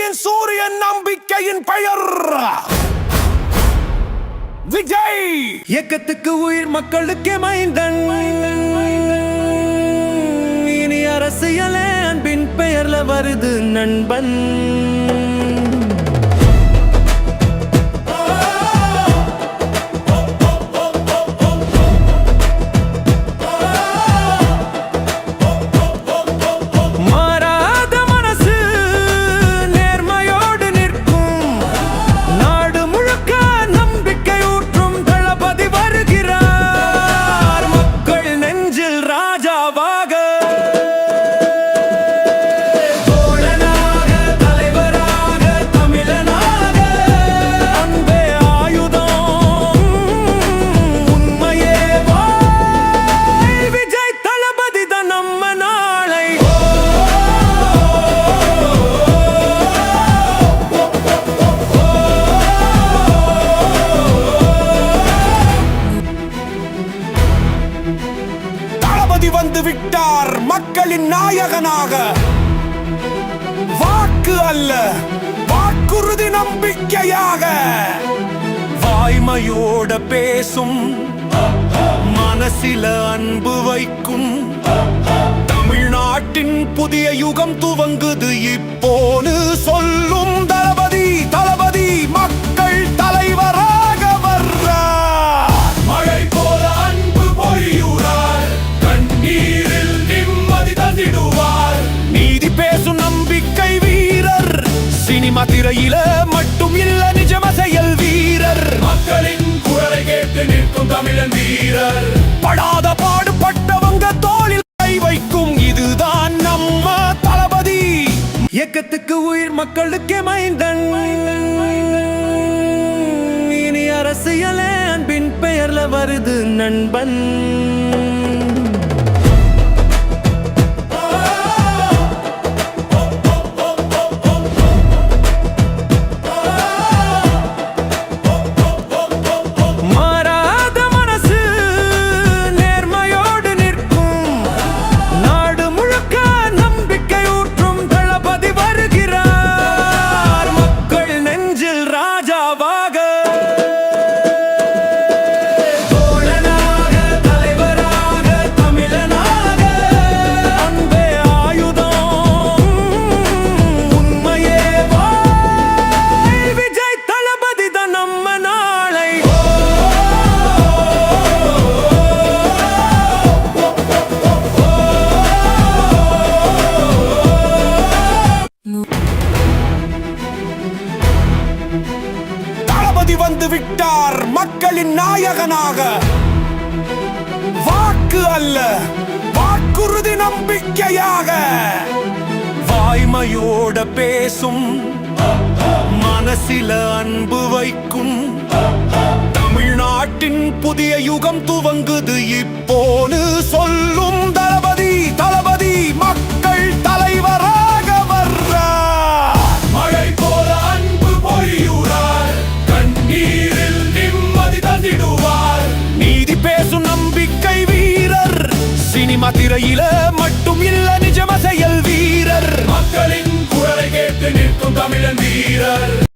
வெற்றியின் சூரியன் நம்பிக்கையின் பெயர் விஜய். இயக்கத்துக்கு உயிர், மக்களுக்கே மைந்தன். இனி அரசியலே அன்பின் பெயர்ல வருது நண்பன். வந்து விட்டார் மக்களின் நாயகனாக. வாக்கு அல்ல, வாக்குறுதி நம்பிக்கையாக. வாய்மையோட பேசும், மனசில அன்பு வைக்கும். தமிழ்நாட்டின் புதிய யுகம் துவங்குது இப்போது சொல்லும் தளபதி. தளபதி மக்கள் தலைவராக வர்றார். மழை போல அன்பு பொழியுறார், நீரில் நிம்மதி தந்திடுவார். நீதி பேசும் நம்பிக்கை வீரர், சினிமா திரையில மட்டும் இல்ல நிஜம செயல் வீரர். மக்களின் குரலை கேட்டு நிற்கும் தமிழன் வீரர். படாத பாடுபட்டவங்க தோளில் கை வைக்கும், இதுதான் நம்ம தளபதி. இயக்கத்துக்கு உயிர், மக்களுக்கே மைந்தன். இனி அரசியலே அன்பின் பெயர்ல வருது நண்பன். வந்து விட்டார் மக்களின் நாயகனாக. வாக்கு அல்ல, வாக்குறுதி நம்பிக்கையாக. வாய்மையோட பேசும், மனசில அன்பு வைக்கும். தமிழ்நாட்டின் புதிய யுகம் துவங்குது இப்போது சொல்லும் தளபதி. தளபதி மக்கள் தலைவராக வர்றார். மழை போல அன்பு பொழியுறார், நீரில் நிம்மதி தந்திடுவார். நீதி பேசும் நம்பிக்கை வீரர், சினிமா திரையில மட்டும் இல்ல நிஜம செயல் வீரர். மக்களின் குரலை கேட்டு நிற்கும் தமிழன் வீரர்.